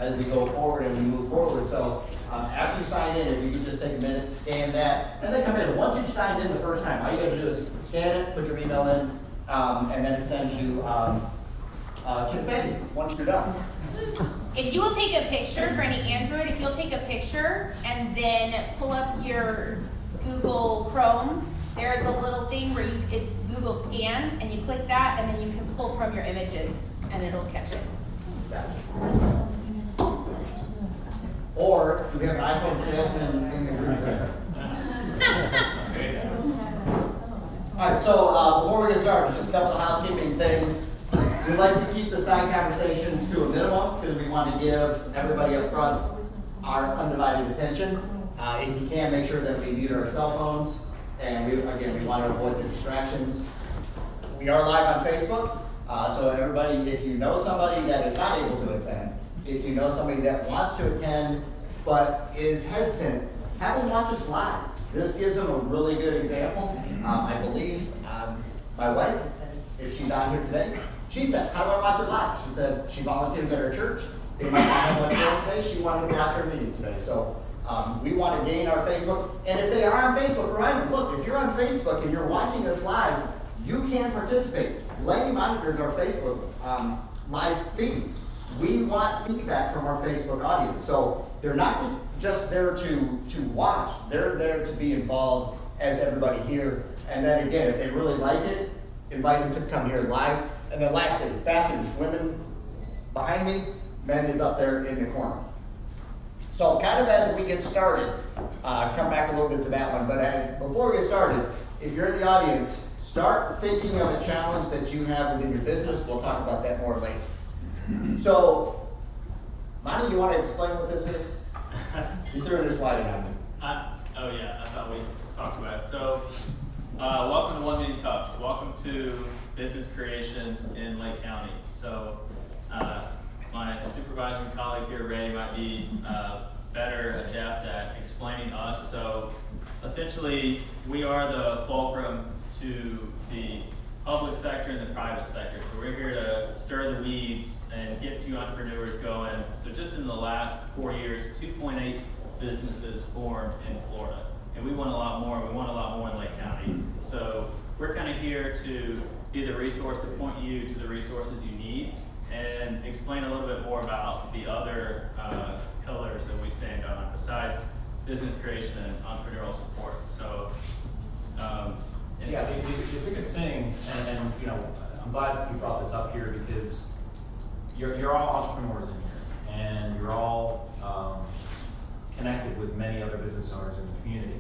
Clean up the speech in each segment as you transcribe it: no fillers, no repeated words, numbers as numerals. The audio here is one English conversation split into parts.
as we go forward and we move forward. So after you sign in, if you could just take a minute, scan that, and then come in. Once you've signed in the first time, all you gotta do is scan it, put your email in, and then it sends you confetti once you're done. If you will take a picture for any Android, if you'll take a picture and then pull up your Google Chrome, there's a little thing where it's Google Scan, and you click that, and then you can pull from your images, and it'll catch it. Or do we have an iPhone salesman in the group there? All right, so before we get started, just a couple of housekeeping things. We like to keep the side conversations to a minimum because we want to give everybody up front our undivided attention. If you can, make sure that we mute our cell phones, and we want to avoid the distractions. We are live on Facebook, so everybody, if you know somebody that is not able to attend, if you know somebody that wants to attend but is hesitant, have them watch us live. This gives them a really good example. I believe my wife, if she's on here today, she said, "How do I watch it live?" She said she volunteers at her church. They might not have much going today. She wanted to watch our meeting today. So we want to gain our Facebook. And if they are on Facebook, remind them, look, if you're on Facebook and you're watching us live, you can participate. Lenny monitors our Facebook live feeds. We want feedback from our Facebook audience. So they're not just there to watch. They're there to be involved as everybody here. And then again, if they really like it, invite them to come here live. And then lastly, bathrooms, women behind me, men is up there in the corner. So kind of as we get started, come back a little bit to that one, but before we get started, if you're in the audience, start thinking of a challenge that you have within your business. We'll talk about that more later. So, Monty, you want to explain what this is? You threw this slide on me. Oh yeah, I thought we talked about it. So, welcome to 1 Million Cups. Welcome to business creation in Lake County. So, my supervising colleague here, Ray, might be better adept at explaining us. So, essentially, we are the fulcrum to the public sector and the private sector. So we're here to stir the weeds and get you entrepreneurs going. So just in the last 4 years, 2.8 businesses formed in Florida. And we want a lot more. We want a lot more in Lake County. So we're kind of here to be the resource to point you to the resources you need and explain a little bit more about the other pillars that we stand on besides business creation and entrepreneurial support. So yeah, the biggest thing, and you know, I'm glad you brought this up here because you're all entrepreneurs in here, and you're all connected with many other business owners in the community.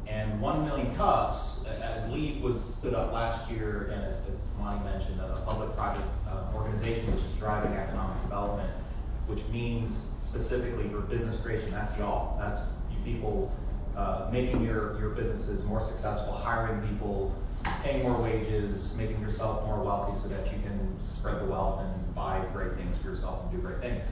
And 1 Million Cups, as LEAD was stood up last year, and as Monty mentioned, a public-private organization which is driving economic development, which means specifically for business creation, that's y'all. That's you people. Making your businesses more successful, hiring people, paying more wages, making yourself more wealthy so that you can spread the wealth and buy great things for yourself and do great things.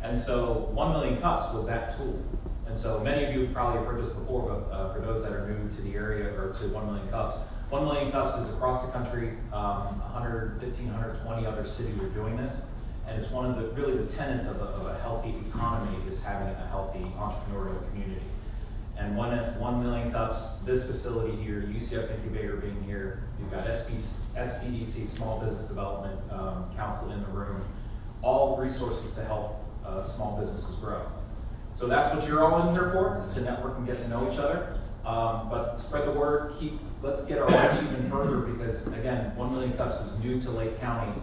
And so 1 Million Cups was that tool. And so many of you probably have heard this before, but for those that are new to the area or to 1 Million Cups, 1 Million Cups is across the country. 115, 120 other cities are doing this. And it's one of the really the tenets of a healthy economy is having a healthy entrepreneurial community. And 1 Million Cups, this facility here, UCF Incubator being here, you've got SBDC, Small Business Development Council in the room, all resources to help small businesses grow. So that's what you're always here for, is to network and get to know each other. But spread the word, let's get our reach even further because again, 1 Million Cups is new to Lake County.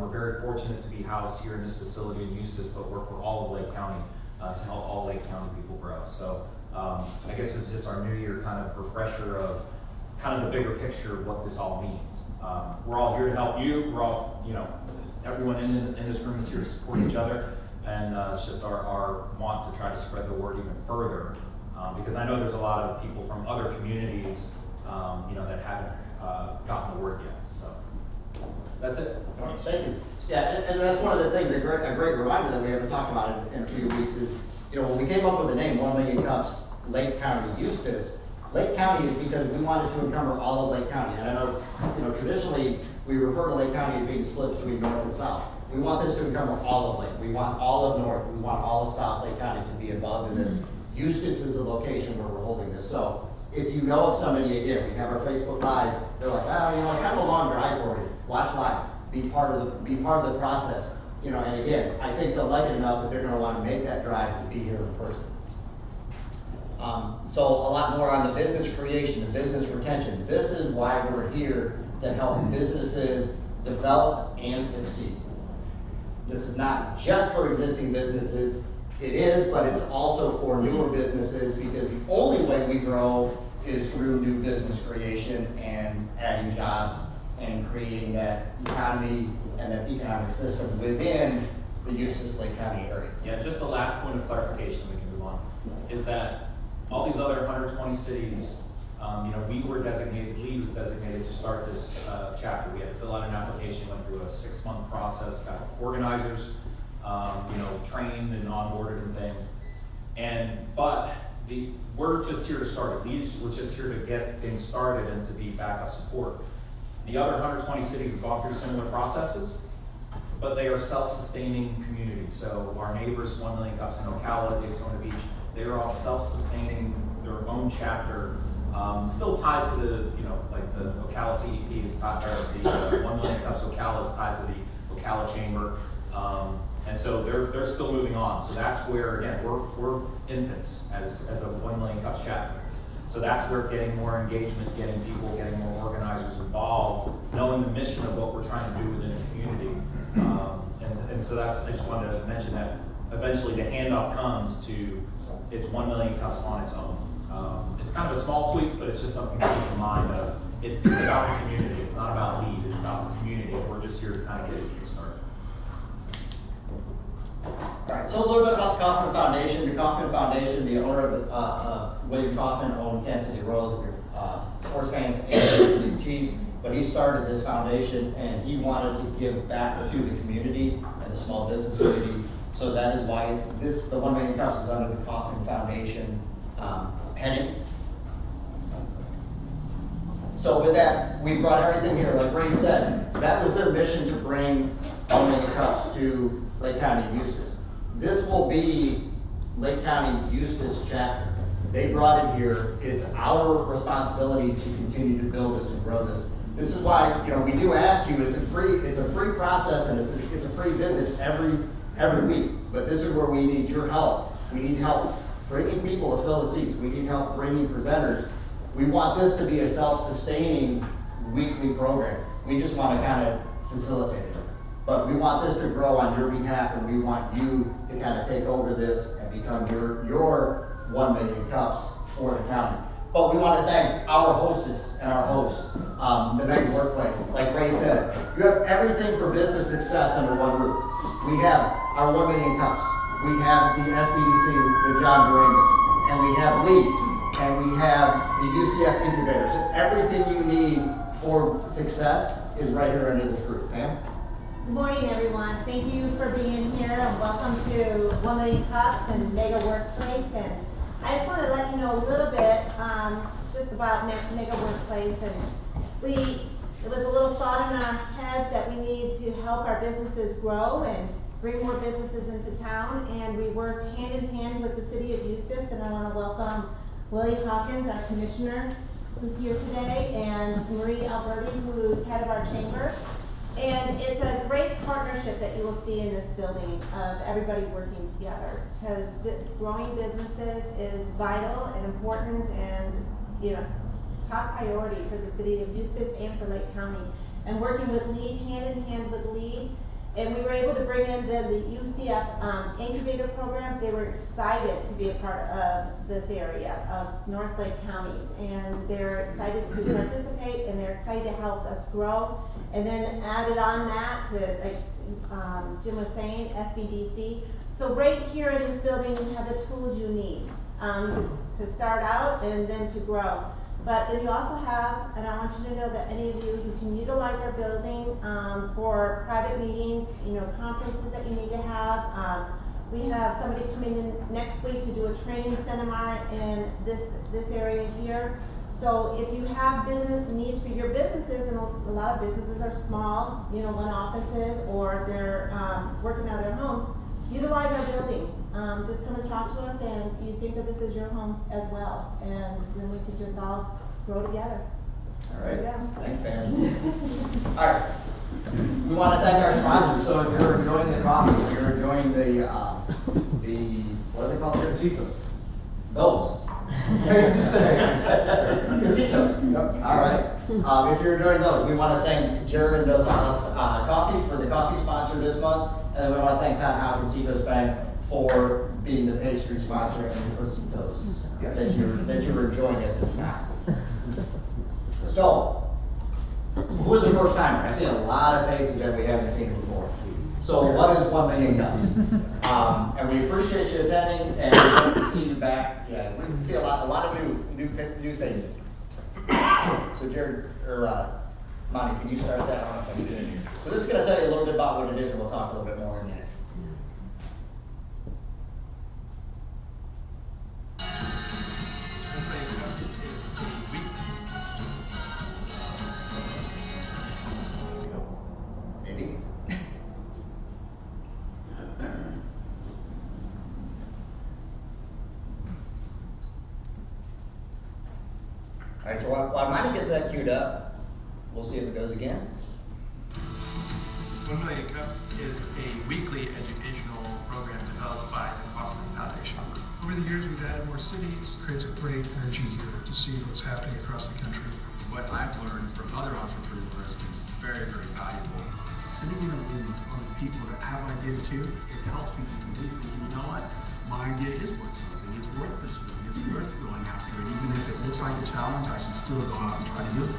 We're very fortunate to be housed here in this facility in Eustis, but work for all of Lake County to help all Lake County people grow. So I guess this is just our new year kind of refresher of kind of the bigger picture of what this all means. We're all here to help you. We're all, you know, everyone in this room is here to support each other. And it's just our want to try to spread the word even further. Because I know there's a lot of people from other communities, you know, that haven't gotten the word yet. So that's it. All right, thank you. Yeah, and that's one of the things, a great reminder that we haven't talked about in a few weeks is, you know, when we came up with the name 1 Million Cups, Lake County Eustis, Lake County is because we wanted to encumber all of Lake County. And I know, you know, traditionally we refer to Lake County as being split between north and south. We want this to become all of Lake. We want all of North. We want all of South Lake County to be involved in this. Eustis is the location where we're holding this. So if you know of somebody, again, we have our Facebook Live, they're like, oh, you know, I kind of a long drive for you. Watch live. Be part of the process. You know, and again, I think they'll like it enough that they're gonna want to make that drive to be here in person. So a lot more on the business creation, the business retention. This is why we're here to help businesses develop and succeed. This is not just for existing businesses. It is, but it's also for newer businesses, because the only way we grow is through new business creation and adding jobs and creating that economy and that economic system within the Eustis Lake County area. Yeah, just the last point of clarification, we can move on, is that all these other 120 cities, we were designated, Lee was designated to start this chapter. We had to fill out an application, went through a 6-month process, got organizers, trained and onboarded and things. But we're just here to start it. Lee was just here to get things started and to be backup support. The other 120 cities have gone through similar processes, but they are self-sustaining communities. So our neighbors, 1 Million Cups in Ocala, Daytona Beach, they are all self-sustaining their own chapter, still tied to the, like the Ocala CEP is tied, or the 1 Million Cups Ocala is tied to the Ocala Chamber. And so they're still moving on. So that's where, again, we're infants as a 1 Million Cups chapter. So that's where getting more engagement, getting people, getting more organizers involved, knowing the mission of what we're trying to do within a community. And so I just wanted to mention that eventually the handoff comes to, it's 1 Million Cups on its own. It's kind of a small tweak, but it's just something to keep in mind of, it's about the community. It's not about Lead, it's about the community. We're just here to kind of get it kickstarted. All right, so a little bit about the Kaufman Foundation. The Kaufman Foundation, the owner of William Kaufman owned Kansas City Royals, if you're sports fans and Kansas City Chiefs, but he started this foundation and he wanted to give back to the community and the small business community. So that is why the 1 Million Cups is under the Kaufman Foundation heading. So with that, we brought everything here. Like Ray said, that was their mission, to bring 1 Million Cups to Lake County Eustis. This will be Lake County's Eustis chapter. They brought it here. It's our responsibility to continue to build this and grow this. This is why, we do ask you, it's a free process, and it's a free visit every week. But this is where we need your help. We need help bringing people to fill the seats. We need help bringing presenters. We want this to be a self-sustaining weekly program. We just want to kind of facilitate it. But we want this to grow on your behalf, and we want you to kind of take over this and become your 1 Million Cups for the county. But we want to thank our hostess and our host, the Mega Workplace. Like Ray said, you have everything for business success under one roof. We have our 1 Million Cups. We have the SBDC with John Doremus, and we have Lee, and we have the UCF Incubator. So everything you need for success is right here under this roof. Pam? Good morning, everyone. Thank you for being here, and welcome to 1 Million Cups and Mega Workplace. And I just want to let you know a little bit just about Mega Workplace. And it was a little thought in our heads that we need to help our businesses grow and bring more businesses into town. And we worked hand in hand with the city of Eustis. And I want to welcome Willie Hawkins, our commissioner, who's here today, and Marie Alberti, who's head of our chamber. And it's a great partnership that you will see in this building of everybody working together, because growing businesses is vital and important and top priority for the city of Eustis and for Lake County. And working with Lead, hand in hand with Lead, and we were able to bring in the UCF incubator program. They were excited to be a part of this area of North Lake County, and they're excited to participate, and they're excited to help us grow. And then added on that to, like Jim was saying, SBDC. So right here in this building, you have the tools you need to start out and then to grow. But then you also have, and I want you to know that any of you can utilize our building for private meetings, conferences that you need to have. We have somebody coming in next week to do a training seminar in this area here. So if you have business needs for your businesses, and a lot of businesses are small, you know, one offices, or they're working out of their homes, utilize our building. Just come and talk to us, and you think of this as your home as well, and then we can just all grow together. All right, Yeah. thanks, Pam. All right, we want to thank our sponsors. So if you're enjoying the coffee, if you're enjoying the what are they called? Casitos. Those. Casitos. Yep. All right. If you're enjoying those, we want to thank Jared and Dos Alas Coffee for the coffee sponsor this month, and we want to thank Todd Howard Casitos Bank for being the pastry sponsor and the Casitos that you were enjoying at this time. So, who is the first timer? I see a lot of faces that we haven't seen before. So what is 1 Million Cups? And we appreciate you attending, and we hope to see you back. Yeah, we can see a lot of new faces. So Jared, or Monty, can you start that off? So this is going to tell you a little bit about what it is, and we'll talk a little bit more in a minute. Maybe. All right, so while Monty gets that queued up, we'll see if it goes again. 1 Million Cups is a weekly educational program developed by the Kaufman Foundation. Over the years, we've added more cities. Creates a great energy here to see what's happening across the country. What I've learned from other entrepreneurs is very, very valuable. Sitting in a room with other people that have ideas too, it helps people to believe, thinking, you know what, my idea is worth something. It's worth pursuing. It's worth going after it. Even if it looks like a challenge, I should still go out and try to do it.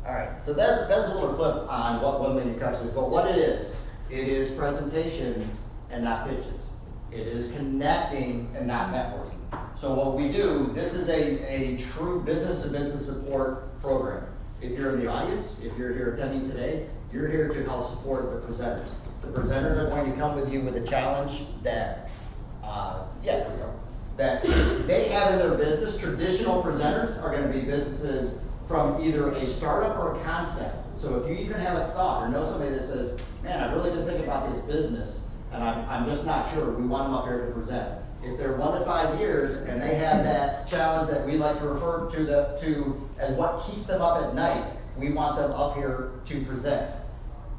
All right, so that's a little clip on what 1 Million Cups is, but what it is presentations and not pitches. It is connecting and not networking. So what we do, this is a true business-to-business support program. If you're in the audience, if you're here attending today, you're here to help support the presenters. The presenters are going to come with you with a challenge that, that they have in their business. Traditional presenters are going to be businesses from either a startup or a concept. So if you even have a thought or know somebody that says, man, I really didn't think about this business and I'm just not sure, we want them up here to present. If they're 1 to 5 years and they have that challenge that we like to refer to as what keeps them up at night, we want them up here to present.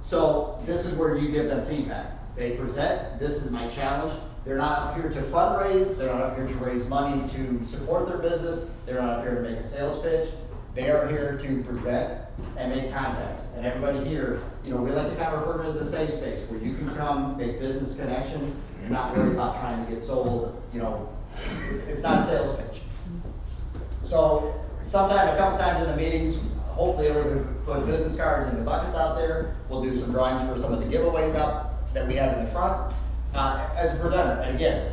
So this is where you give them feedback. They present, this is my challenge. They're not up here to fundraise, they're not up here to raise money to support their business, they're not up here to make a sales pitch. They are here to present and make contacts. And everybody here, you know, we like to kind of refer to it as a safe space where you can come, make business connections. You're not worried about trying to get sold, you know, it's not a sales pitch. So a couple times in the meetings, hopefully everybody put business cards in the buckets out there. We'll do some drawings for some of the giveaways up that we have in the front. As a presenter, and again,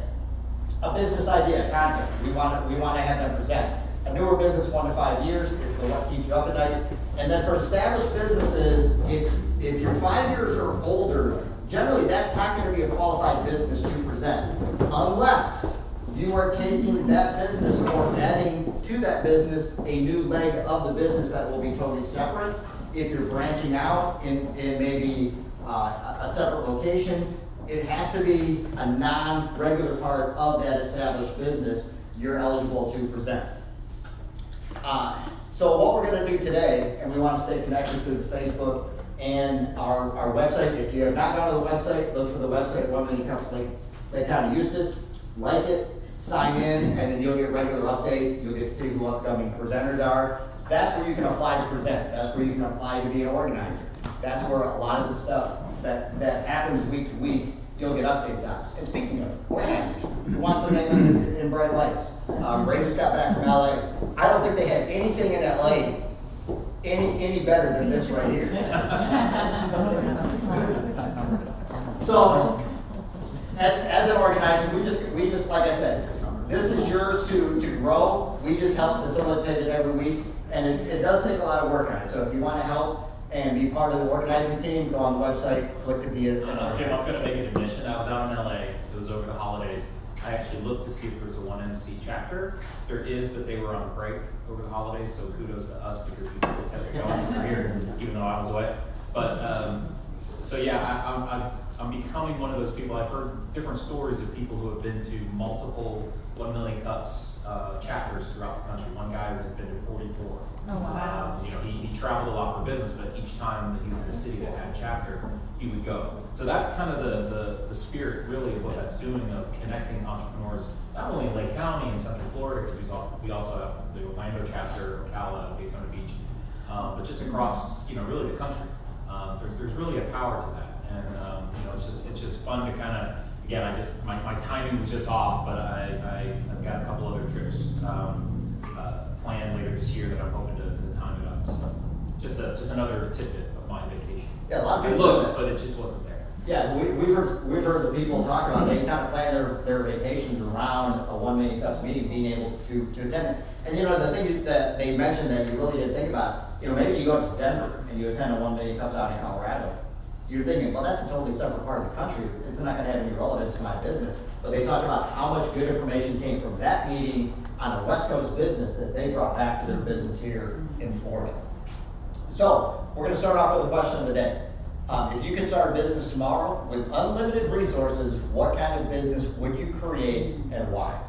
a business idea, a concept, we want to have them present. A newer business, 1 to 5 years, is the what keeps you up at night. And then for established businesses, if you're 5 years or older, generally that's not going to be a qualified business to present, unless you are taking that business or adding to that business a new leg of the business that will be totally separate. If you're branching out in maybe a separate location, it has to be a non-regular part of that established business you're eligible to present. So what we're going to do today, and we want to stay connected through Facebook and our website. If you have not gone to the website, look for the website, 1 Million Cups Lake County Eustis, like it, sign in, and then you'll get regular updates. You'll get to see who upcoming presenters are. That's where you can apply to present. That's where you can apply to be an organizer. That's where a lot of the stuff that happens week to week, you'll get updates on. And speaking of organizers, who wants something in bright lights? Ray just got back from LA. I don't think they had anything in LA any better than this right here. So, as an organizer, we just like I said, this is yours to grow. We just help facilitate it every week, and it does take a lot of work on it. So if you want to help, and be part of the organizing team, go on the website, click to be a. Jim, I was gonna make an admission. I was out in LA. It was over the holidays. I actually looked to see if there was a 1MC chapter. There is, but they were on break over the holidays, so kudos to us because we still kept it going over here, even though I was away. But, so yeah, I'm becoming one of those people. I've heard different stories of people who have been to multiple 1 Million Cups chapters throughout the country. One guy has been to 44. Oh, wow. You know, he traveled a lot for business, but each time that he was in a city that had a chapter, he would go. So that's kind of the spirit really of what that's doing, of connecting entrepreneurs, not only in Lake County and Central Florida, because we also have the Orlando chapter, Ocala, Daytona Beach, but just across, you know, really the country. There's really a power to that. And, you know, it's just fun to kind of, again, my timing was just off, but I've got a couple other trips planned later this year that I'm hoping to time it up. So just another tidbit of my vacation. Yeah, a lot of It people. looked, but it just wasn't there. Yeah, we've heard the people talk about, they kind of plan their vacations around a 1 Million Cups meeting, being able to attend it. And you know, the thing that they mentioned that you really didn't think about, you know, maybe you go to Denver and you attend a 1 Million Cups out in Colorado. You're thinking, well, that's a totally separate part of the country. It's not gonna have any relevance to my business. But they talked about how much good information came from that meeting on a West Coast business that they brought back to their business here in Florida. So, we're gonna start off with the question of the day. If you could start a business tomorrow with unlimited resources, what kind of business would you create and why?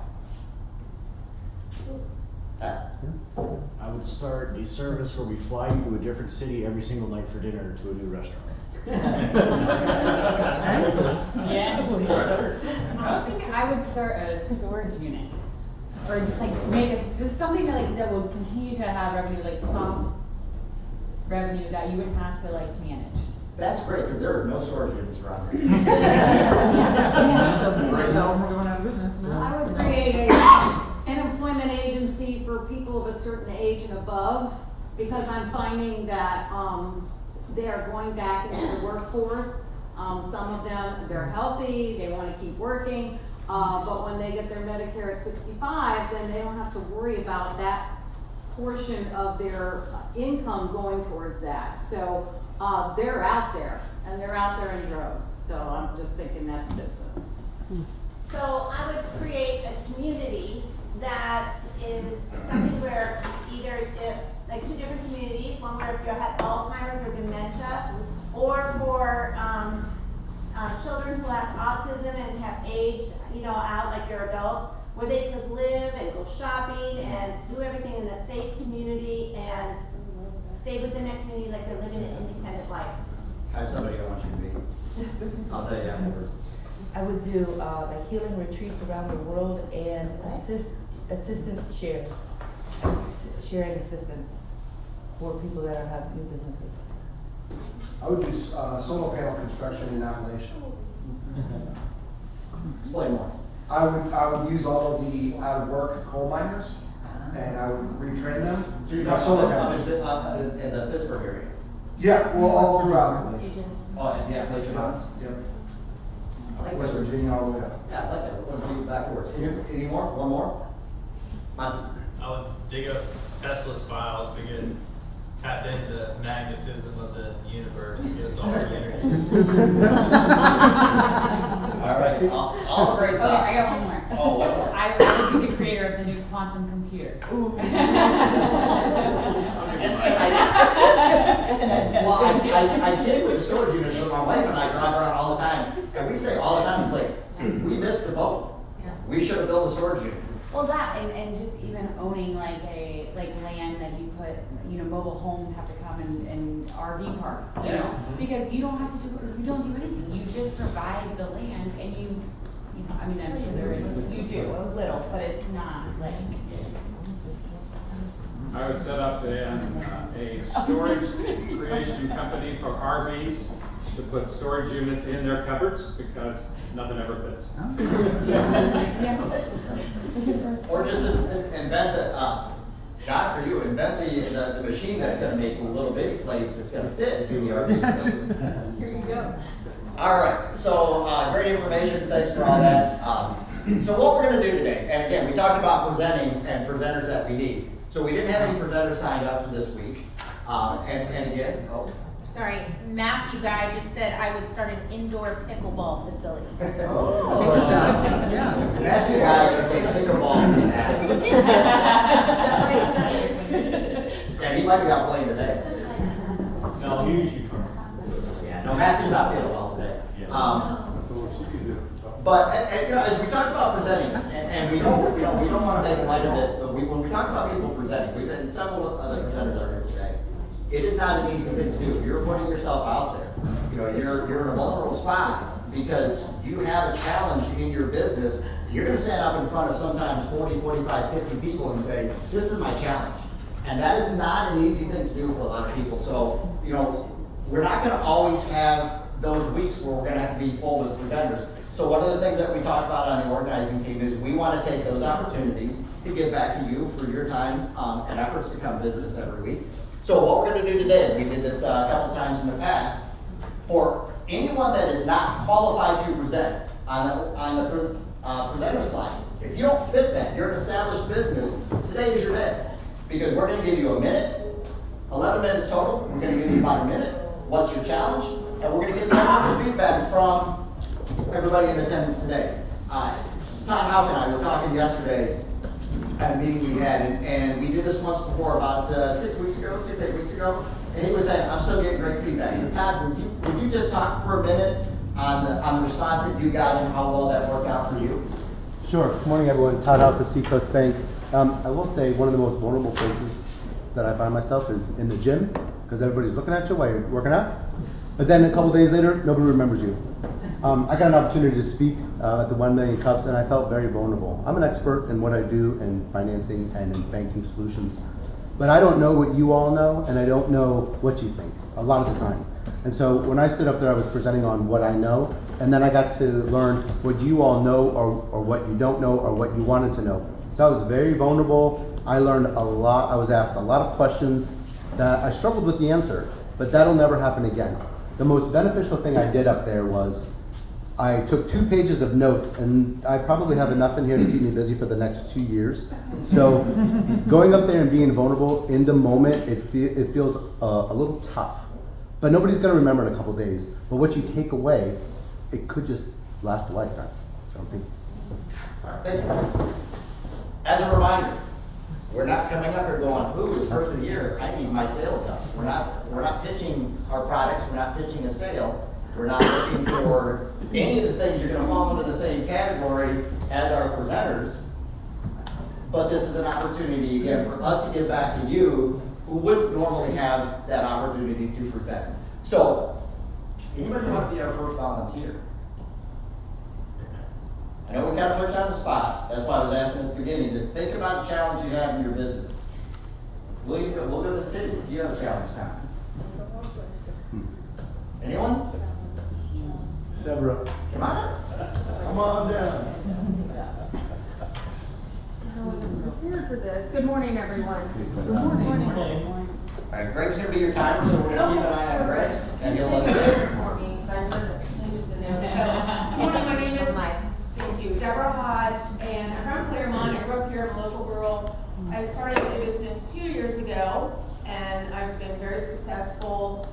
I would start a service where we fly you to a different city every single night for dinner to a new restaurant. I think I would start a storage unit, or just like make just something that would continue to have revenue, like soft revenue that you would have to like manage. That's great, because there are no storage units around here. I would create an employment agency for people of a certain age and above, because I'm finding that, they are going back into the workforce. Some of them, they're healthy, they wanna keep working, but when they get their Medicare at 65, then they don't have to worry about that portion of their income going towards that. So, they're out there, and they're out there in droves, so I'm just thinking that's business. So I would create a community that is something where either, like two different communities, one where if you have Alzheimer's or dementia, or for children who have autism and have aged, you know, out like they're adults, where they could live and go shopping and do everything in a safe community and stay within that community like they're living an independent life. I have somebody I want you to be. I'll tell you afterwards. I would do like healing retreats around the world and assistant shares, sharing assistance for people that have new businesses. I would do solar panel construction in Appalachia. Explain more. I would use all of the out of work coal miners, and I would retrain them So to you're do talking solar about panels. in the Pittsburgh area? Yeah, well, all throughout Appalachia. Oh, and the Appalachian Mountains? Yep. I like West that. Virginia all the way up. Yeah, I like that. We're gonna do backwards. Any more? One more? Mike? I would dig up Tesla's files to get tap into the magnetism of the universe and get us all the energy. All right, all great Okay, thoughts. I got one more. Oh, one more. I would be the creator of the new quantum computer. Well, I did with storage units, but my wife and I drive around all the time, and we say all the time, it's like, we missed the boat. Yeah. We should have built a storage unit. Well, that and just even owning like land that you put, you know, mobile homes have to come and RV parks, you Yeah. know, because you don't have to you don't do anything. You just provide the land and you know, I mean, I'm sure there is, you do a little, but it's not like. I would set up a storage creation company for RVs to put storage units in their cupboards because nothing ever fits. Or just invent the, John, for you, invent the machine that's gonna make a little bitty place that's gonna fit in the RV. Here you go. All right, so great information, thanks for all that. So what we're gonna do today, and again, we talked about presenting and presenters that we need. So we didn't have any presenters signed up for this week. And again, Sorry, Matthew guy just said I would start an indoor pickleball facility. Matthew guy can take pickleball from that. Yeah, he might be out playing today. No, he usually comes. Yeah, no, Matthew's not feeling well today. But you know, as we talk about presenting, and we don't want to make light of it. So when we talk about people presenting, we've had several other presenters are here today. It is not an easy thing to do. You're putting yourself out there. You know, you're in a vulnerable spot because you have a challenge in your business. You're going to stand up in front of sometimes 40, 45, 50 people and say, "This is my challenge," and that is not an easy thing to do for a lot of people. So you know, we're not going to always have those weeks where we're going to have to be full with presenters. So one of the things that we talked about on the organizing team is we want to take those opportunities to give back to you for your time and efforts to come visit us every week. So what we're going to do today, we did this a couple of times in the past, for anyone that is not qualified to present on the presenter slide, if you don't fit that, you're an established business, today is your day. Because we're going to give you a minute, 11 minutes total, we're going to give you about a minute, what's your challenge, and we're going to get some feedback from everybody in attendance today. Todd Houck and I were talking yesterday at a meeting we had, and we did this once before, about 6 weeks ago, 8 weeks ago, and he was saying, I'm still getting great feedback. He said, Todd, would you just talk for a minute on the response that you got and how well that worked out for you? Sure. Good morning, everyone. Todd Houck with Seacoast Bank. I will say one of the most vulnerable places that I find myself is in the gym, because everybody's looking at you while you're working out. But then a couple days later, nobody remembers you. I got an opportunity to speak at the 1 Million Cups, and I felt very vulnerable. I'm an expert in what I do in financing and in banking solutions, but I don't know what you all know, and I don't know what you think a lot of the time. And so when I stood up there, I was presenting on what I know, and then I got to learn what you all know or what you don't know or what you wanted to know. So I was very vulnerable. I learned a lot. I was asked a lot of questions that I struggled with the answer, but that'll never happen again. The most beneficial thing I did up there was I took 2 pages of notes, and I probably have enough in here to keep me busy for the next 2 years. So going up there and being vulnerable in the moment, it feels a little tough. But nobody's going to remember in a couple days. But what you take away, it could just last a lifetime. So I'm thinking. Thank you. As a reminder, we're not coming up here going, ooh, it's first of the year, I need my sales up. We're not pitching our products, we're not pitching a sale. We're not looking for any of the things you're gonna fall into the same category as our presenters. But this is an opportunity, again, for us to give back to you who wouldn't normally have that opportunity to present. So, anybody want to be our first volunteer? I know we kind of put you on the spot. That's why I was asking at the beginning to think about the challenge you have in your business. We'll go to the city. Do you have a challenge now? Anyone? Deborah. Come on. Come on down. Prepared for this. Good morning, everyone. Good morning. All right, Greg's gonna be your timer, so we're gonna keep an eye on Greg, and he'll let us know. My name is Thank you, Deborah Hodge, and I'm from Claremont. I grew up here. I'm a local girl. I started a business 2 years ago, and I've been very successful.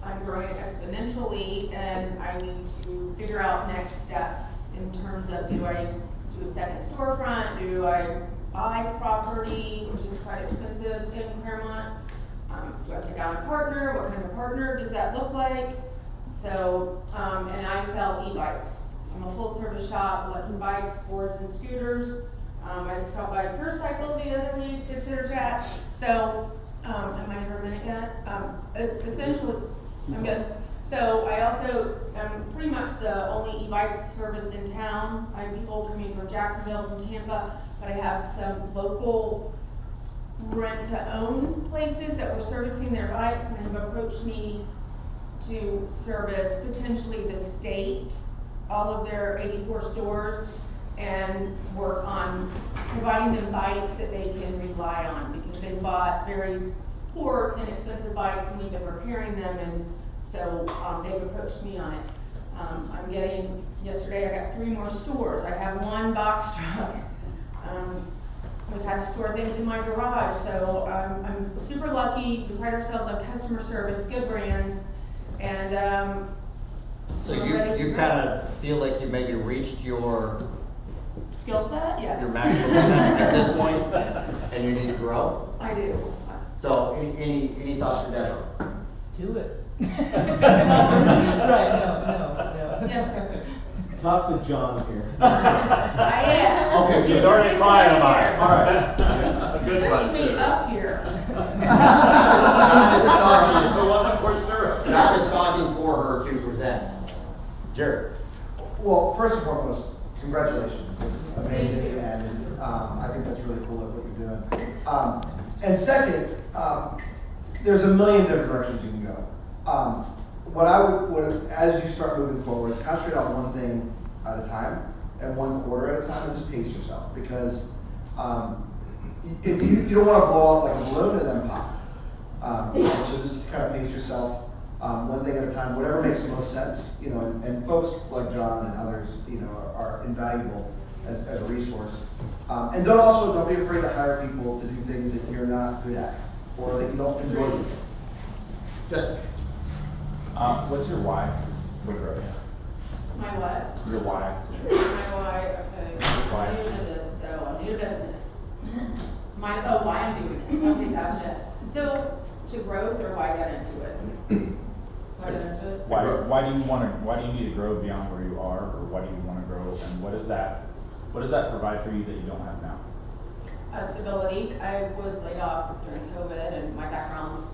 I'm growing exponentially, and I need to figure out next steps in terms of, do I do a second storefront? Do I buy property, which is quite expensive in Claremont? Do I take on a partner? What kind of partner does that look like? So, and I sell e-bikes. I'm a full service shop, electric bikes, boards, and scooters. I stopped by PureCycle the other week to chitter chat. So, am I for a minute yet? Essentially, I'm good. So I also am pretty much the only e-bike service in town. I have people coming from Jacksonville, from Tampa, but I have some local rent-to-own places that were servicing their bikes and have approached me to service potentially the state, all of their 84 stores, and work on providing them bikes that they can rely on, because they bought very poor, inexpensive bikes and we've been repairing them, and so they've approached me on it. Yesterday I got 3 more stores. I have 1 box truck. We've had to store things in my garage, so I'm super lucky. We pride ourselves on customer service, good brands, and So we're ready to you go. kind of feel like you maybe reached your Skill set, yes. maximum potential at this point, and you need to grow? I do. So any thoughts for Deborah? Do it. Right, no. Yes, sir. Talk to John here. I am. Okay, He's she's the already reason crying I'm about it. here. All right. A good Push one, me too. up here. John is The talking, one that pushed through. John is talking for her to present. Jared? Well, first and foremost, congratulations. It's amazing, and I think that's really cool at what you're doing. And second, there's a million different directions you can go. What I would, as you start moving forward, concentrate on one thing at a time and one quarter at a time, and just pace yourself, because if you don't want to blow up like a balloon and then pop. So just kind of pace yourself. One thing at a time, whatever makes the most sense, you know, and folks like John and others, you know, are invaluable as a resource. And don't be afraid to hire people to do things that you're not good at, or that you don't enjoy doing. Just, What's your why for growth? My what? Your why? My why, okay. Why? I'm new to this, so I'm new to business. Why I'm doing it. Okay, gotcha. So, to growth or why I got into it? Why I got into it? Why do you need to grow beyond where you are, or why do you want to grow, and what does that provide for you that you don't have now? Stability. I was laid off during COVID, and my background's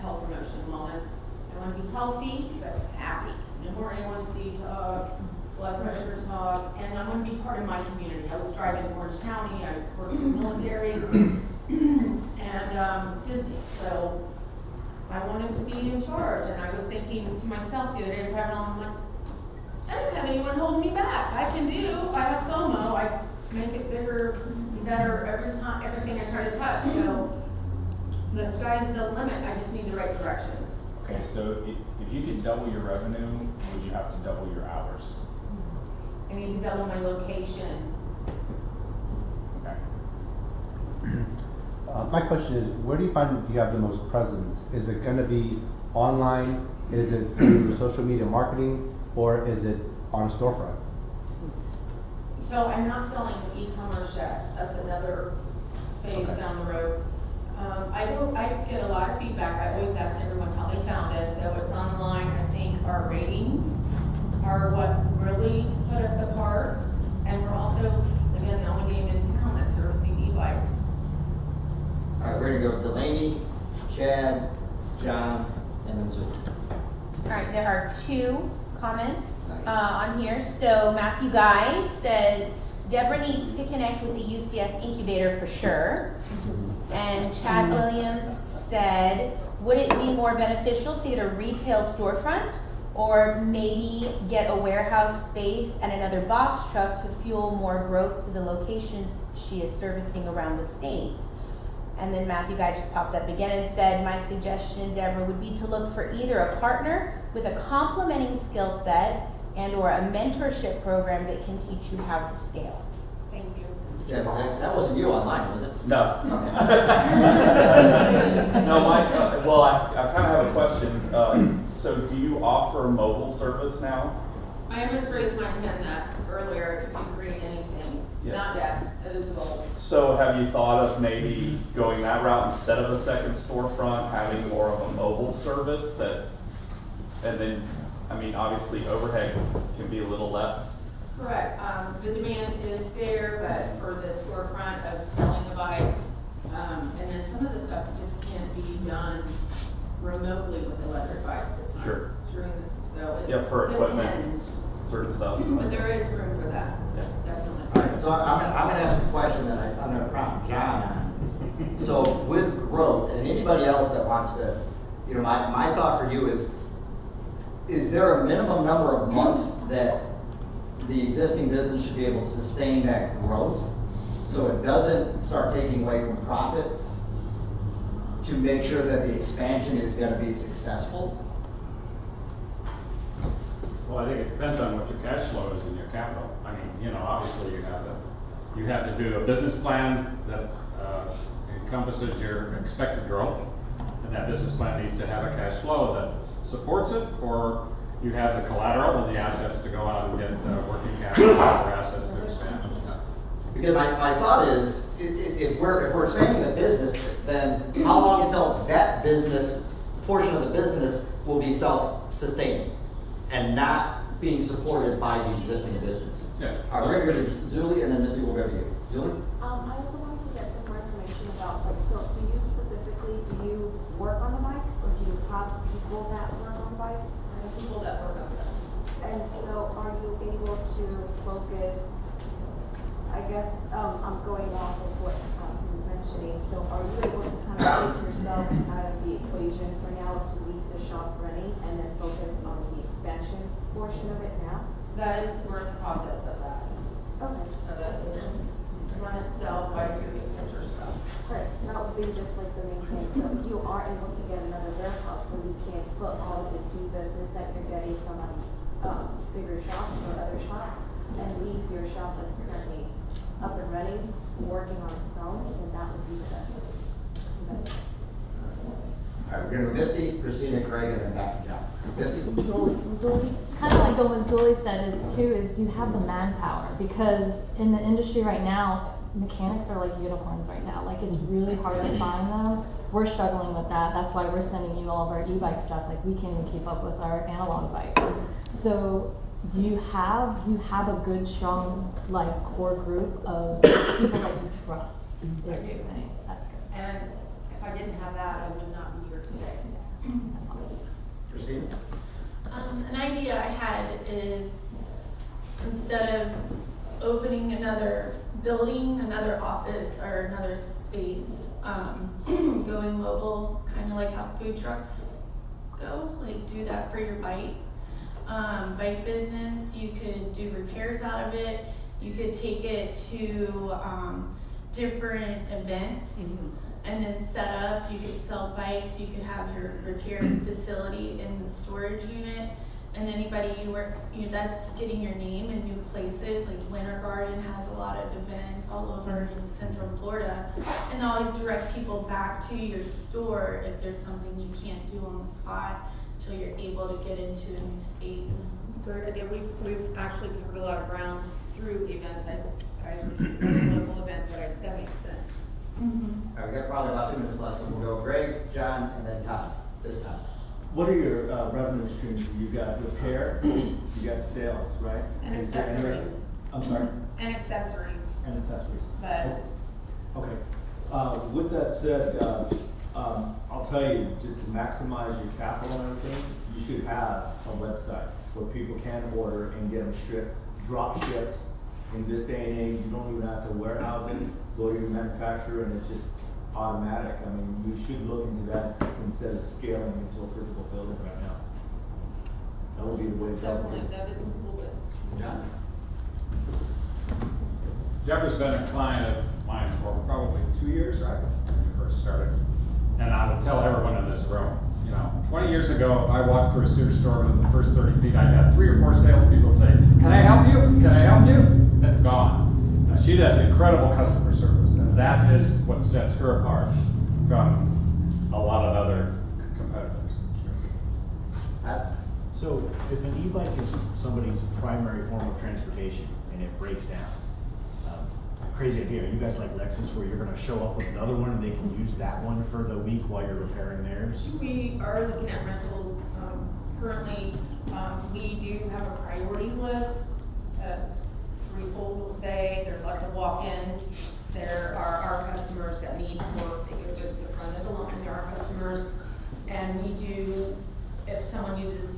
health promotion, wellness. I want to be healthy, but happy. No more A1C talk, blood pressure talk, and I want to be part of my community. I was driving in Orange County. I worked in the military and Disney. So I wanted to be in charge, and I was thinking to myself the other day, I'm like, I don't have anyone holding me back. I have FOMO. I make it bigger, better every time, everything I try to touch. So the sky's the limit. I just need the right direction. Okay, so if you could double your revenue, would you have to double your hours? I need to double my location. Okay. My question is, where do you find you have the most presence? Is it gonna be online? Is it through social media marketing? Or is it on a storefront? So I'm not selling e-commerce yet. That's another phase Okay. down the road. I get a lot of feedback. I always ask everyone how they found us. So it's online. I think our ratings are what really put us apart. And we're also, again, the only game in town that's servicing e-bikes. all right, we're gonna go Delaney, Chad, John, and then Zoe. All right, there are 2 comments on here. So Matthew Guy says, Deborah needs to connect with the UCF incubator for sure. And Chad Williams said, would it be more beneficial to get a retail storefront or maybe get a warehouse space and another box truck to fuel more growth to the locations she is servicing around the state? And then Matthew Guy just popped up again and said, my suggestion, Deborah, would be to look for either a partner with a complementing skill set and or a mentorship program that can teach you how to scale. Thank you. Yeah, that wasn't you online, was it? No. No, well, I kind of have a question. So do you offer mobile service now? I almost raised my hand that earlier, if you can bring anything. Yeah. Not yet. It is a goal. So have you thought of maybe going that route instead of a second storefront, having more of a mobile service that, and then, I mean, obviously overhead can be a little less. Correct. The demand is there, but for the storefront of selling the bike, and then some of the stuff just can't be done remotely with electric bikes at times. Sure. So it Yeah, for equipment, depends. certain stuff. But there is room for that, Yeah. definitely. All right, so I'm gonna ask a question that I'm gonna prompt John on. So with growth, and anybody else that wants to, you know, my thought for you is there a minimum number of months that the existing business should be able to sustain that growth? So it doesn't start taking away from profits to make sure that the expansion is gonna be successful? Well, I think it depends on what your cash flow is in your capital. I mean, you know, obviously you You have to do a business plan that encompasses your expected growth, and that business plan needs to have a cash flow that supports it, or you have the collateral and the assets to go out and get working capital or assets to expand. Because my thought is, if we're expanding the business, then how long until that business, portion of the business will be self-sustaining and not being supported by the existing business? Yeah. All right, we're gonna go to Julie, and then Misty will go to you. Julie? I also wanted to get some more information about, like, so do you specifically, do you work on the bikes, or do you have people that work on bikes? People that work on them. And so are you able to focus, I guess, I'm going off of what he was mentioning, so are you able to kind of take yourself out of the equation for now to leave the shop running and then focus on the expansion portion of it now? That is, we're in the process of that. Okay. So that, run itself by doing picture stuff. Right, so that would be just like the main thing, so if you are able to get another warehouse where you can put all of this new business that you're getting from bigger shops or other shops, and leave your shop that's currently up and running, working on its own, then that would be the best. All right, we're gonna go Misty, Christina, Craig, and then back to John. Misty? It's kind of like what Julie said is too, is do you have the manpower? Because in the industry right now, mechanics are like unicorns right now. Like it's really hard to find them. We're struggling with that. That's why we're sending you all of our e-bike stuff. Like we can't even keep up with our analog bikes. So do you have a good, strong, like core group of people that you trust? I do. That's good. And if I didn't have that, I would not be here today. Christina? An idea I had is instead of opening another building, another office, or another space, going mobile, kind of like how food trucks go, like do that for your bike. Bike business, you could do repairs out of it. You could take it to different events and then set up. You could sell bikes. You could have your repair facility in the storage unit. And anybody that's getting your name in new places, like Winter Garden has a lot of events all over in Central Florida, and always direct people back to your store if there's something you can't do on the spot until you're able to get into a new space. Great idea. We've actually covered a lot of ground through the events. I local event, but that makes sense. All right, we got probably about 2 minutes left, so we'll go Greg, John, and then Todd this time. What are your revenue streams? You got repair, you got sales, right? And Is there any- accessories. I'm sorry? And accessories. And accessories. But Okay. With that said, I'll tell you, just to maximize your capital and everything, you should have a website where people can order and get them shipped, drop shipped. In this day and age, you don't even have to warehouse it, go to your manufacturer, and it's just automatic. I mean, you should look into that instead of scaling into a physical building right now. That would be a way to go. definitely, that is a little bit. John? Jeffrey's been a client of mine for probably 2 years, right, when we first started. And I would tell everyone in this room, 20 years ago, if I walked through a Sears store within the first 30 feet, I'd have 3 or 4 salespeople say, "Can I help you? Can I help you?" That's gone. Now, she does incredible customer service, and that is what sets her apart from a lot of other competitors. So if an e-bike is somebody's primary form of transportation and it breaks down, crazy idea. Are you guys like Lexus where you're gonna show up with another one and they can use that one for the week while you're repairing theirs? We are looking at rentals. Currently, we do have a priority list. Threefold will say there's lots of walk-ins. There are our customers that need work. They go to the front of the line. There are customers, and we do. If someone uses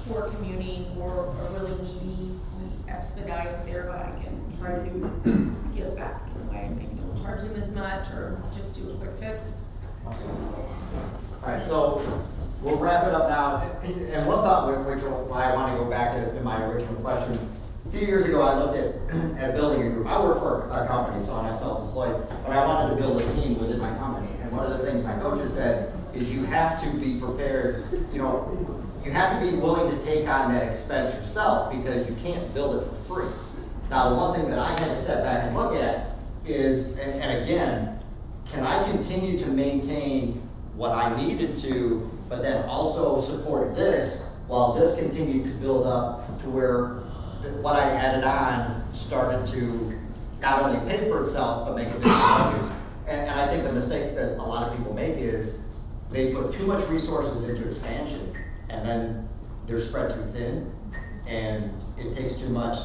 for commuting or are really needy, we expedite their bike and try to get it back in a way. Maybe don't charge them as much or just do a quick fix. All right, so we'll wrap it up now. And one thought, why I want to go back to my original question. A few years ago, I looked at building a group. I work for a company, so I'm not self-employed, but I wanted to build a team within my company. And one of the things my coaches said is you have to be prepared, you have to be willing to take on that expense yourself because you can't build it for free. Now, the one thing that I had to step back and look at is, and again, can I continue to maintain what I needed to, but then also support this while this continued to build up to where what I added on started to not only pay for itself, but make a big revenues. And I think the mistake that a lot of people make is they put too much resources into expansion, and then they're spread too thin, and it takes too much.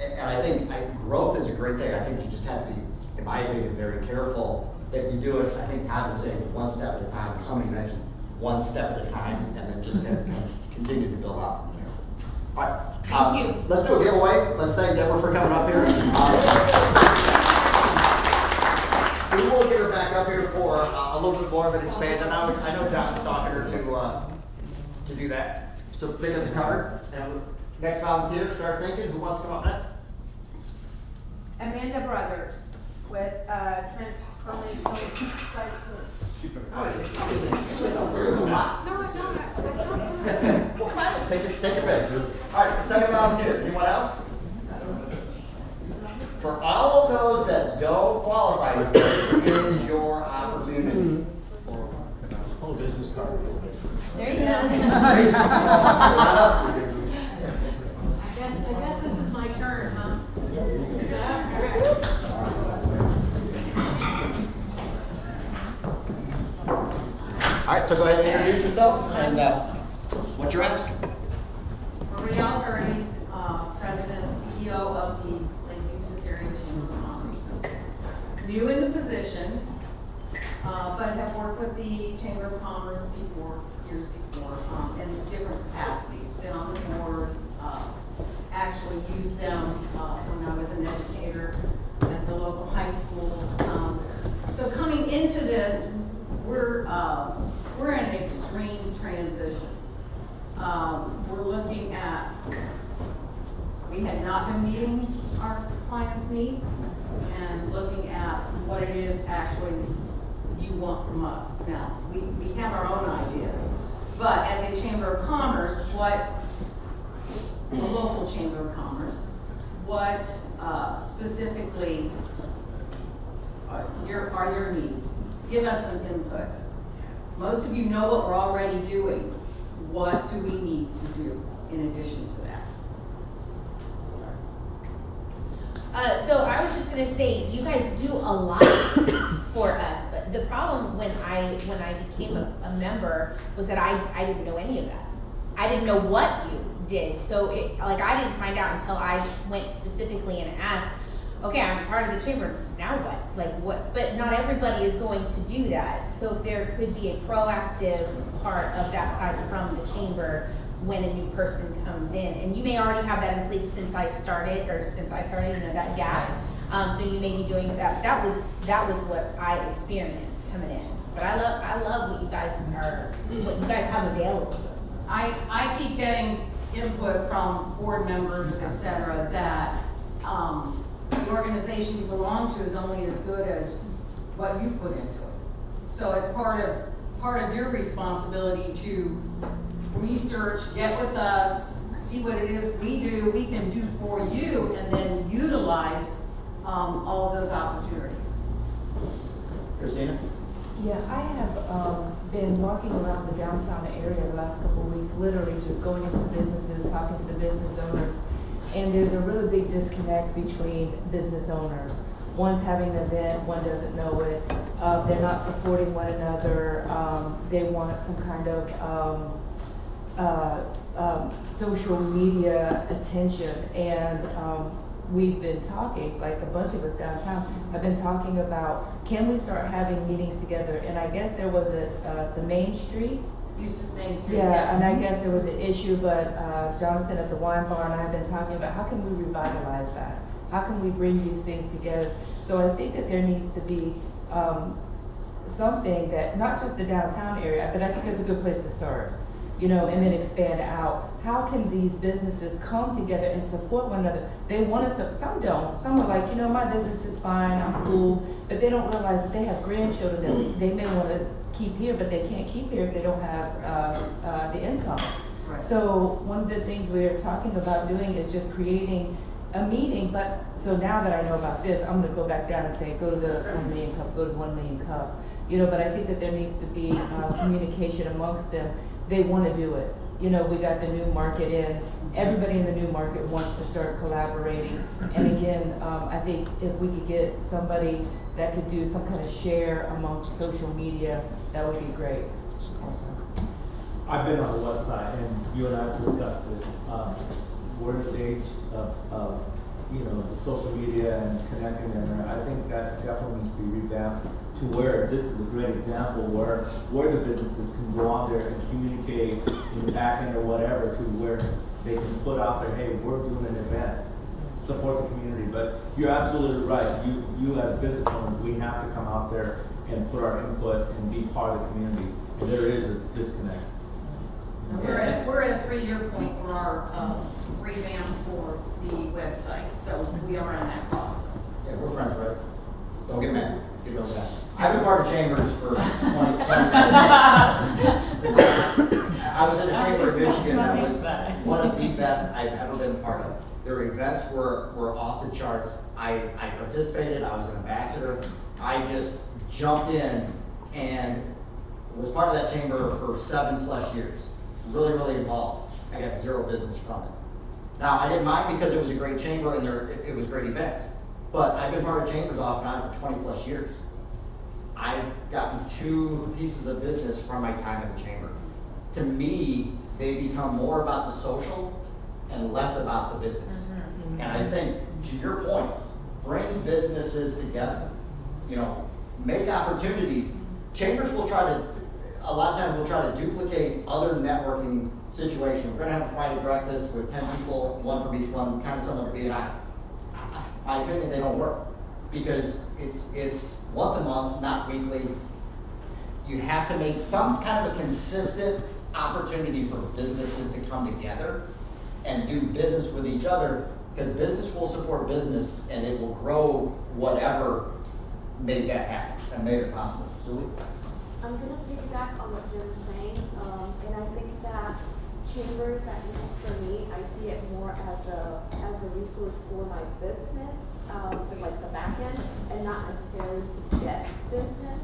And I think growth is a great thing. I think you just have to be, in my opinion, very careful that you do it. I think Todd was saying one step at a time, or somebody mentioned one step at a time, and then just kind of continue to build up from there. All right. Thank you. Let's do a giveaway. Let's thank Deborah for coming up here. We will get her back up here for a little bit more of an expand, and I know John's talking her to do that. So pick us a card, and next volunteer, start thinking. Who wants to come up next? Amanda Brothers with transformational. Well, come on, take your pick. All right, second volunteer. Anyone else? For all of those that don't qualify, this is your opportunity. Hold a business card a little bit. There you go. I guess this is my turn, huh? All right, so go ahead and introduce yourself and what's your ask? Maria Alberti, President and CEO of the Lake Eustis Area Chamber of Commerce. New in the position, but have worked with the Chamber of Commerce years before, in different capacities. Been on the board, actually used them when I was an educator at the local high school. So coming into this, we're in an extreme transition. We're looking at, we had not been meeting our clients' needs and looking at what it is actually you want from us. Now, we have our own ideas, but as a Chamber of Commerce, a local Chamber of Commerce, what specifically are your needs? Give us some input. Most of you know what we're already doing. What do we need to do in addition to that? So I was just gonna say, you guys do a lot for us, but the problem when I became a member was that I didn't know any of that. I didn't know what you did, so I didn't find out until I went specifically and asked, okay, I'm part of the chamber, now what? But not everybody is going to do that. So if there could be a proactive part of that side from the chamber when a new person comes in, and you may already have that in place since I started, that gap. So you may be doing that. That was what I experienced coming in. But I love what you guys have available. I keep getting input from board members, et cetera, that the organization you belong to is only as good as what you put into it. So it's part of your responsibility to research, get with us, see what it is we can do for you, and then utilize all of those opportunities. Christina? Yeah, I have been walking around the downtown area the last couple of weeks, literally just going into businesses, talking to the business owners. And there's a really big disconnect between business owners. One's having an event, one doesn't know it. They're not supporting one another. They want some kind of social media attention. And we've been talking, like a bunch of us downtown, have been talking about, can we start having meetings together? And I guess there was the Main Street. Eustis Main Street, Yeah, yes. and I guess there was an issue, but Jonathan at the wine bar and I have been talking about how can we revitalize that? How can we bring these things together? So I think that there needs to be something that, not just the downtown area, but I think it's a good place to start, and then expand out. How can these businesses come together and support one another? They want to, some don't. Some are like, my business is fine, I'm cool, but they don't realize that they have grandchildren that they may want to keep here, but they can't keep here if they don't have the income. Right. So one of the things we're talking about doing is just creating a meeting, but, so now that I know about this, I'm gonna go back down and say, go to the 1 million cup, go to 1 million cup. You know, but I think that there needs to be communication amongst them. They wanna do it. You know, we got the new market in, everybody in the new market wants to start collaborating. And again, I think if we could get somebody that could do some kind of share amongst social media, that would be great. Also. I've been on the website, and you and I have discussed this. We're in the age of you know, the social media and connecting them. I think that definitely needs to be revamped to where this is a great example where the businesses can go on there and communicate in the back end or whatever to where they can put out there, hey, we're doing an event, support the community. But you're absolutely right. You as business owners, we have to come out there and put our input and be part of the community. And there is a disconnect. We're at a 3-year point for our revamp for the website, so we are in that process. Yeah, we're friends, right? Don't get mad. Get real bad. I've been part of chambers for 20 I was in a chamber of Michigan that was one of the best I've ever been part of. Their events were off the charts. I participated, I was an ambassador. I just jumped in and was part of that chamber for 7+ years. Really, really involved. I got zero business from it. Now, I didn't mind because it was a great chamber and it was great events. But I've been part of chambers off and on for 20+ years. I've gotten 2 pieces of business from my time in the chamber. To me, they become more about the social and less about the business. And I think, to your point, bring businesses together. You know, make opportunities. Chambers will try to, a lot of times we'll try to duplicate other networking situations. We're gonna have a Friday breakfast with 10 people, 1 from each one, kind of similar to B&I. My opinion, they don't work because it's once a month, not weekly. You have to make some kind of a consistent opportunity for businesses to come together and do business with each other, because business will support business and it will grow whatever made that happen and made it possible. Julie? I'm gonna piggyback on what Jim is saying, and I think that chambers, at least for me, I see it more as a resource for my business, for like the back end, and not necessarily to get business,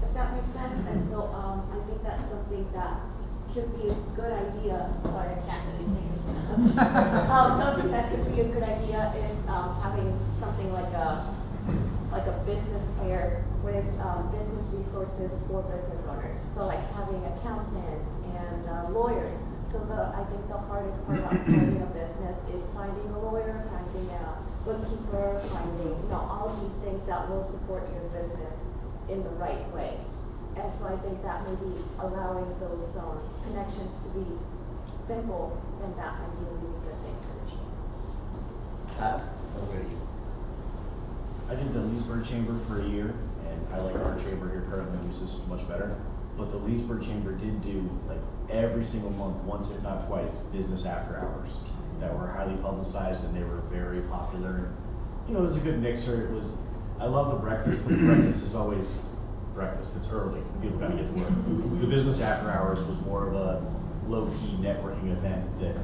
if that makes sense. And so I think that's something that could be a good idea. Sorry, I can't really say it. Something that could be a good idea is having something like a business fair with business resources for business owners. So like having accountants and lawyers. So I think the hardest part about starting a business is finding a lawyer, finding a bookkeeper, finding, you know, all of these things that will support your business in the right ways. And so I think that maybe allowing those connections to be simple, then that might be a really good thing for the chamber. Over to you. I did the Leesburg Chamber for a year, and I like our chamber here currently uses much better. But the Leesburg Chamber did do, like, every single month, once if not twice, business after hours that were highly publicized, and they were very popular. You know, it was a good mixer. It was, I love the breakfast, but the breakfast is always breakfast. It's early. People gotta get to work. The business after hours was more of a low-key networking event that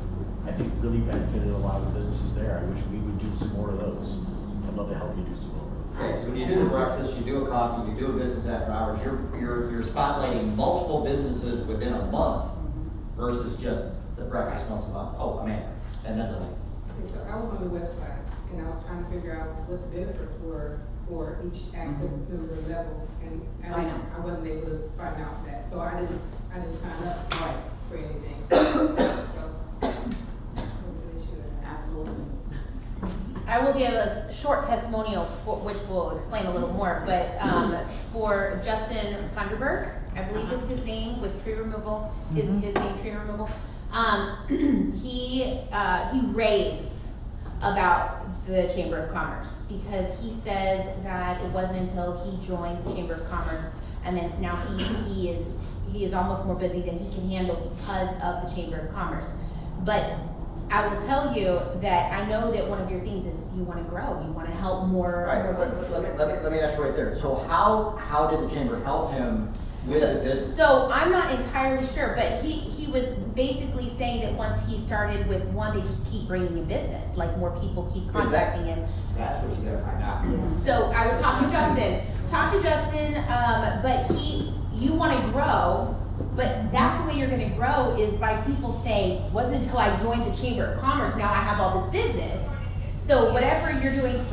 I think really benefited a lot of the businesses there. I wish we would do some more of those. I'd love to help you do some more. Okay, when you do the breakfast, you do a coffee, you do a business after hours, you're spotlighting multiple businesses within a month versus just the breakfast once a month. Oh, Amanda, and then Lily. Okay, so I was on the website and I was trying to figure out what the benefits were for each active member level, and I wasn't able to find out that, so I didn't sign up for anything. So, absolutely. I will give a short testimonial, which will explain a little more, but for Justin Funderburg, I believe is his name, with tree removal, his name tree removal, he raves about the Chamber of Commerce, because he says that it wasn't until he joined the Chamber of Commerce, and then now he is almost more busy than he can handle because of the Chamber of Commerce. But I will tell you that I know that one of your things is you want to grow, you want to help more, Right. more businesses. Let me ask you right there. So how did the chamber help him with the business. So I'm not entirely sure, but he was basically saying that once he started with one, they just keep bringing in business, like more people keep contacting him. That's what you gotta find out. So I would talk to Justin, but you wanna grow, but that's the way you're gonna grow is by people saying, wasn't until I joined the Chamber of Commerce, now I have all this business. So whatever you're doing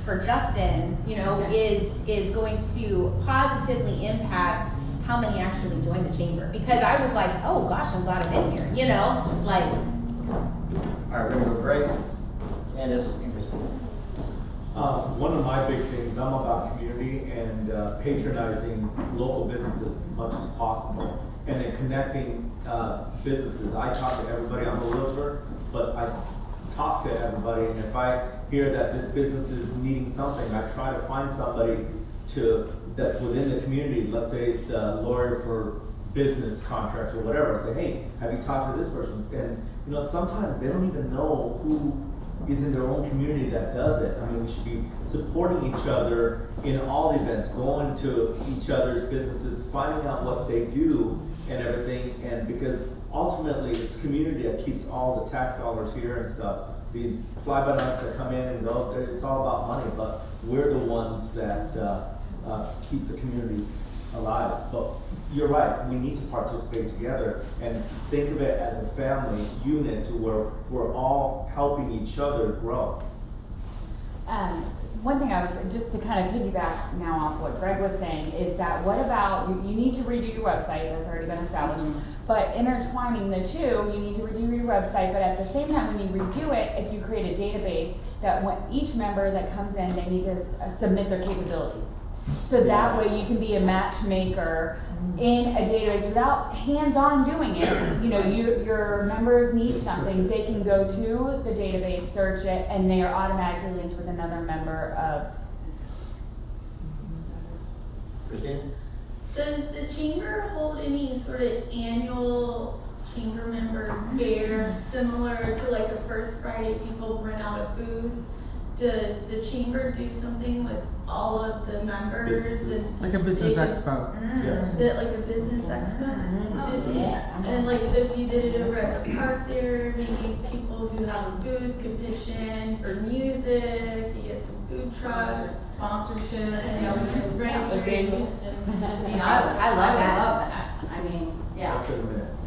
for Justin, you know, is going to positively impact how many actually join the chamber. Because I was like, oh gosh, I'm glad I'm in here, you know, like. All right, we're gonna go break. And this is interesting. One of my big things, I'm about community and patronizing local businesses as much as possible. And then connecting businesses. I talk to everybody, I'm a realtor, but I talk to everybody, and if I hear that this business is needing something, I try to find somebody that's within the community, let's say the lawyer for business contracts or whatever, say, hey, have you talked to this person? And you know, sometimes they don't even know who is in their own community that does it. I mean, we should be supporting each other in all events, going to each other's businesses, finding out what they do and everything, and because ultimately, it's community that keeps all the tax dollars here and stuff. These fly-by-nights that come in and go, it's all about money, but we're the ones that keep the community alive. But you're right, we need to participate together and think of it as a family unit to where we're all helping each other grow. One thing I was, just to kind of piggyback now off what Greg was saying, is that what about, you need to redo your website, that's already been established, but intertwining the two, you need to redo your website, but at the same time, when you redo it, if you create a database, that when each member that comes in, they need to submit their capabilities. So that way you can be a matchmaker in a database without hands-on doing it. You know, your members need something, they can go to the database, search it, and they are automatically linked with another member of. Christine? Does the chamber hold any sort of annual chamber member fair similar to like a First Friday people rent out a booth? Does the chamber do something with all of the members? And like a business expo. Yes. Like a business expo? And like if you did it over at the park there, maybe people who have a booth could pitch in for music, you get some food trucks, sponsorships, you know, we can rent games. I love that. I mean, yeah.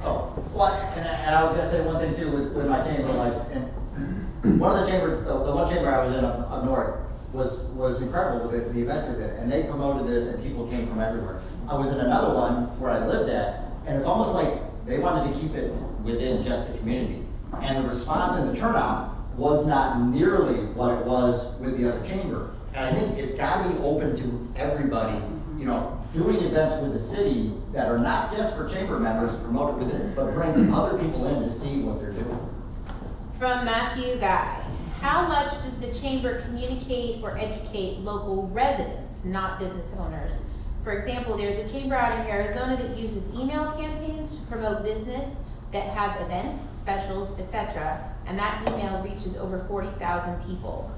Oh, well, and I was gonna say one thing too with my chamber, like, and one of the chambers, the one chamber I was in up north was incredible with the events they did, and they promoted this and people came from everywhere. I was in another one where I lived at, and it's almost like they wanted to keep it within just the community. And the response and the turnout was not nearly what it was with the other chamber. And I think it's gotta be open to everybody, you know, doing events with the city that are not just for chamber members, promote it within, but bring other people in to see what they're doing. From Matthew Guy, how much does the chamber communicate or educate local residents, not business owners? For example, there's a chamber out in Arizona that uses email campaigns to promote business that have events, specials, etc. And that email reaches over 40,000 people.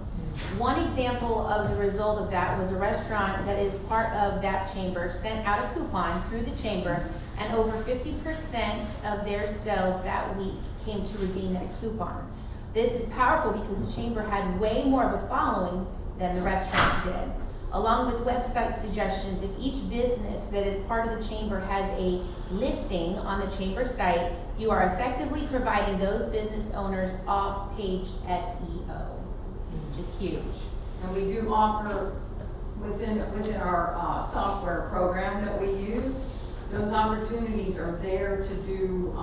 One example of the result of that was a restaurant that is part of that chamber sent out a coupon through the chamber, and over 50% of their sales that week came to redeem that coupon. This is powerful because the chamber had way more of a following than the restaurant did. Along with website suggestions, if each business that is part of the chamber has a listing on the chamber site, you are effectively providing those business owners off-page SEO, which is huge. And we do offer within our software program that we use, those opportunities are there to do,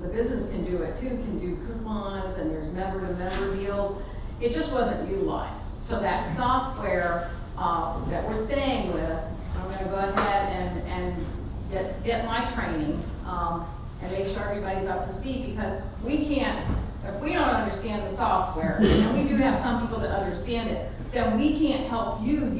the business can do it too, can do coupons, and there's member-to-member deals. It just wasn't utilized. So that software that we're staying with, I'm gonna go ahead and get my training and make sure everybody's up to speed, because we can't, if we don't understand the software, and we do have some people that understand it, then we can't help you